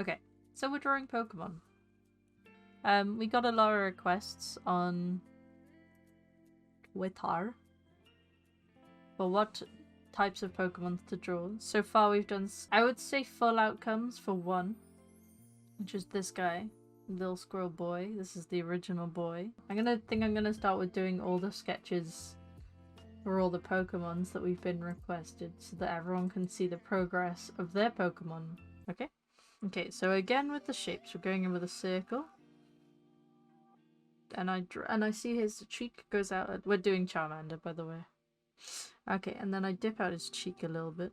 Okay, so we're drawing Pokemon. We got a lot of requests on Twitter for what types of Pokemon to draw. So far we've done, I would say, full outcomes for one, which is this guy, Little Squirrel Boy. This is the original boy. I'm gonna start with doing all the sketches for all the Pokemons that we've been requested so that everyone can see the progress of their Pokemon. Okay? Okay, so again with the shapes, we're going in with a circle. And I see his cheek goes out. We're doing Charmander, by the way. Okay, and then I dip out his cheek a little bit.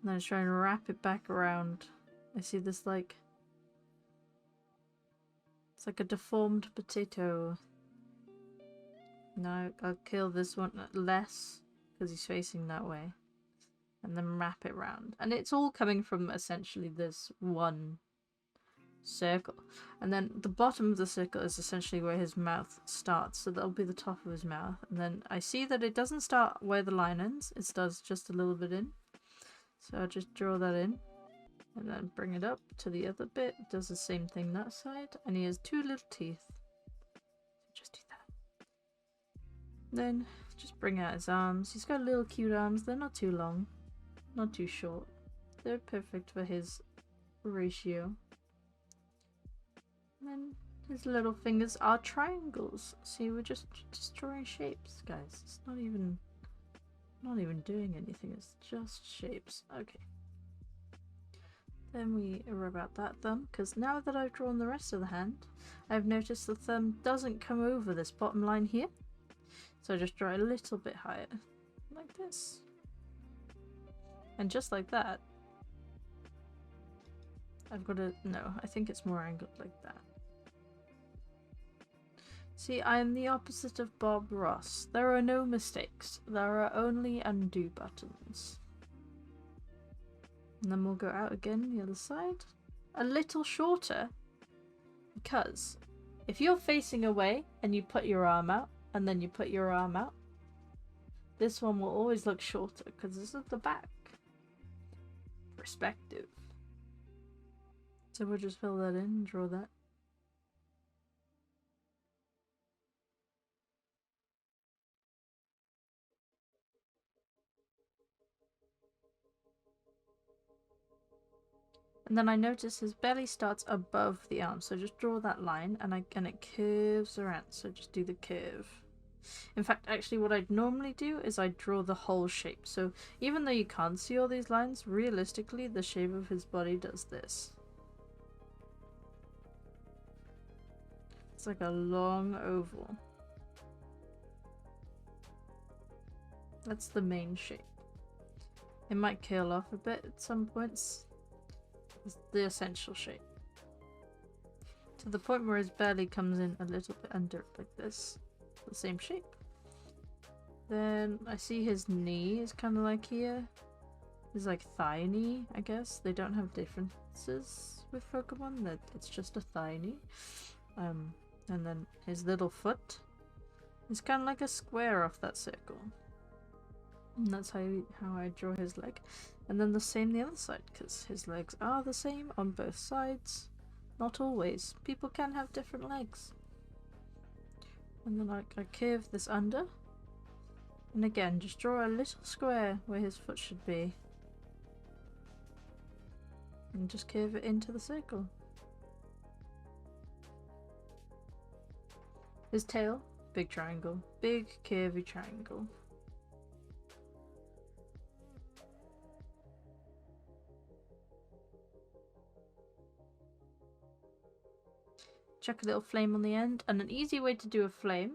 And then I try and wrap it back around. I see this like... It's like a deformed potato. Now I'll kill this one less because he's facing that way. And then wrap it round. And it's all coming from essentially this one circle. And then the bottom of the circle is essentially where his mouth starts. So that'll be the top of his mouth. And then I see that it doesn't start where the line ends. It starts just a little bit in. So I'll just draw that in. And then bring it up to the other bit. It does the same thing that side. And he has two little teeth. Just do that. Then just bring out his arms. He's got little cute arms. They're not too long. Not too short. They're perfect for his ratio. And then his little fingers are triangles. See, we're just drawing shapes, guys. It's not even doing anything. It's just shapes. Okay. Then we rub out that thumb, because now that I've drawn the rest of the hand, I've noticed the thumb doesn't come over this bottom line here. So I just draw a little bit higher, like this. And just like that, I've got a... no, I think it's more angled like that. See, I am the opposite of Bob Ross. There are no mistakes. There are only undo buttons. And then we'll go out again the other side. A little shorter. Because if you're facing away and you put your arm out, and then you put your arm out, this one will always look shorter because this is the back. Perspective. So we'll just fill that in and draw that. And then I notice his belly starts above the arm, so just draw that line, and it curves around, so just do the curve. In fact, actually what I'd normally do is I'd draw the whole shape, so even though you can't see all these lines, realistically the shape of his body does this. It's like a long oval. That's the main shape. It might curl off a bit at some points. It's the essential shape. To the point where his belly comes in a little bit under like this. The same shape. Then I see his knee is kind of like here. It's like thigh knee, I guess. They don't have differences with Pokemon. That it's just a thigh knee. And then his little foot is kind of like a square off that circle. And that's how I draw his leg. And then the same the other side, because his legs are the same on both sides. Not always. People can have different legs. And then I curve this under. And again, just draw a little square where his foot should be. And just curve it into the circle. His tail, big triangle. Big curvy triangle. Chuck a little flame on the end, and an easy way to do a flame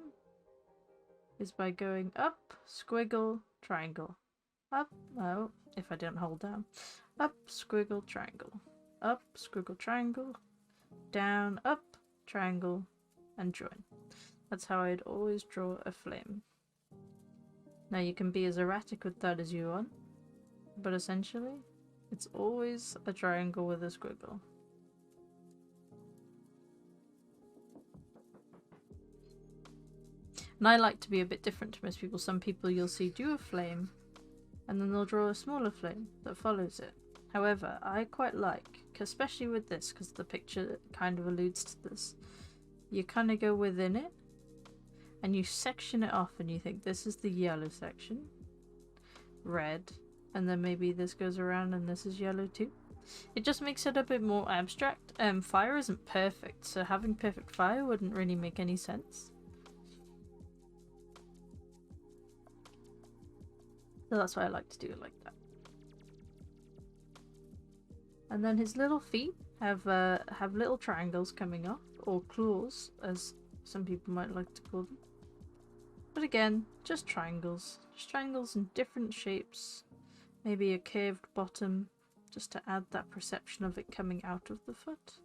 is by going up, squiggle, triangle. Up, oh, if I don't hold down. Up, squiggle, triangle. Up, squiggle, triangle. Down, up, triangle, and join. That's how I'd always draw a flame. Now you can be as erratic with that as you want, but essentially, it's always a triangle with a squiggle. And I like to be a bit different to most people. Some people you'll see do a flame, and then they'll draw a smaller flame that follows it. However, I quite like, especially with this, because the picture kind of alludes to this, you kind of go within it and you section it off and you think this is the yellow section, red, and then maybe this goes around and this is yellow too. It just makes it a bit more abstract. Fire isn't perfect, so having perfect fire wouldn't really make any sense. So that's why I like to do it like that. And then his little feet have little triangles coming off, or claws, as some people might like to call them. But again, just triangles. Just triangles in different shapes. Maybe a curved bottom, just to add that perception of it coming out of the foot.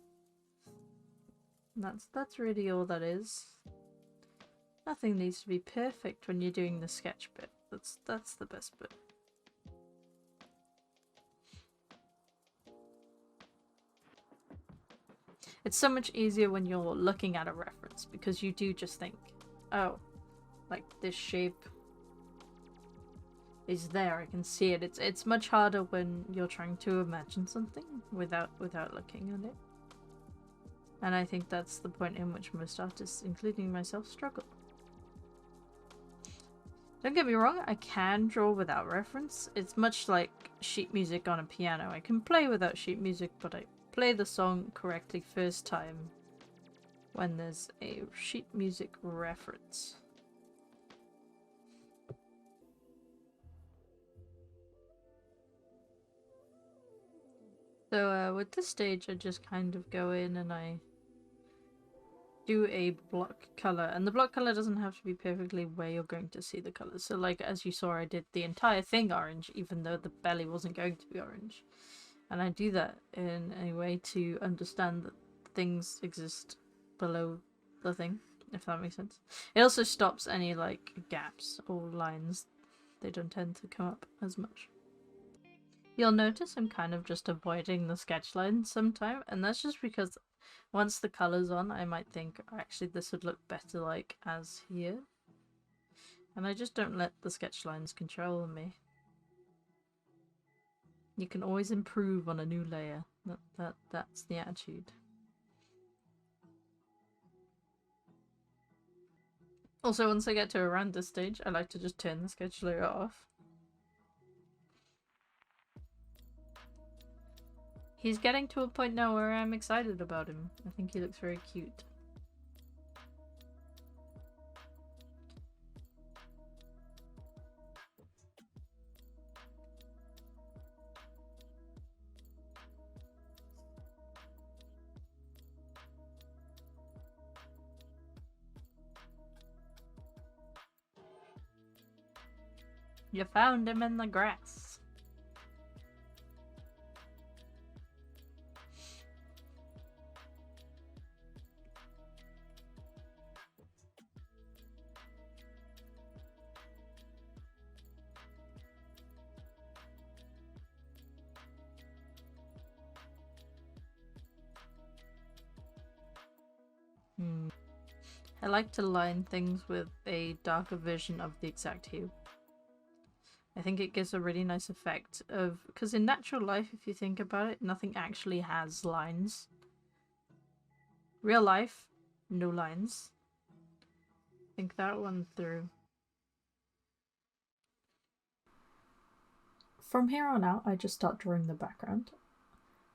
And that's really all that is. Nothing needs to be perfect when you're doing the sketch bit. That's the best bit. It's so much easier when you're looking at a reference, because you do just think, oh, like this shape is there, I can see it. It's much harder when you're trying to imagine something without looking at it. And I think that's the point in which most artists, including myself, struggle. Don't get me wrong, I can draw without reference. It's much like sheet music on a piano. I can play without sheet music, but I play the song correctly first time when there's a sheet music reference. So with this stage, I just kind of go in and I do a block color, and the block color doesn't have to be perfectly where you're going to see the colors. So like as you saw, I did the entire thing orange, even though the belly wasn't going to be orange. And I do that in a way to understand that things exist below the thing, if that makes sense. It also stops any like gaps or lines. They don't tend to come up as much. You'll notice I'm kind of just avoiding the sketch lines sometime, and that's just because once the colour's on, I might think, actually this would look better like as here. And I just don't let the sketch lines control me. You can always improve on a new layer. That's the attitude. Also, once I get to around this stage, I like to just turn the sketch layer off. He's getting to a point now where I'm excited about him. I think he looks very cute. You found him in the grass. I like to line things with a darker version of the exact hue. I think it gives a really nice effect of, because in natural life, if you think about it, nothing actually has lines. Real life, no lines. Think that one through. From here on out, I just start drawing the background.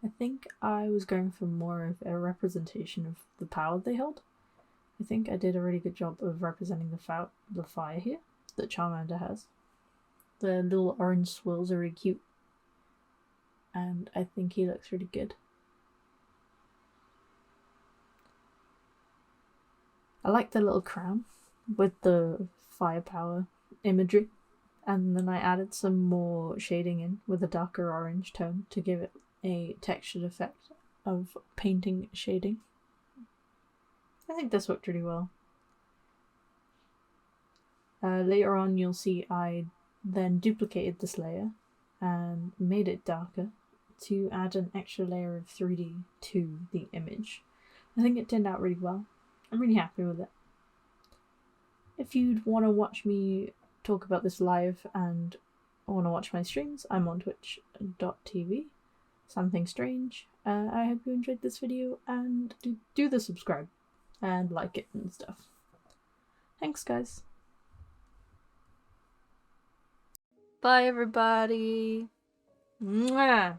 I think I was going for more of a representation of the power they hold. I think I did a really good job of representing the fire here that Charmander has. The little orange swirls are really cute, and I think he looks really good. I like the little crown with the firepower imagery, and then I added some more shading in with a darker orange tone to give it a textured effect of painting shading. I think this worked really well. Later on you'll see I then duplicated this layer and made it darker to add an extra layer of 3D to the image. I think it turned out really well. I'm really happy with it. If you'd want to watch me talk about this live and want to watch my streams, I'm on twitch.tv. something strange. I hope you enjoyed this video, and do the subscribe and like it and stuff. Thanks, guys. Bye, everybody. Mwah.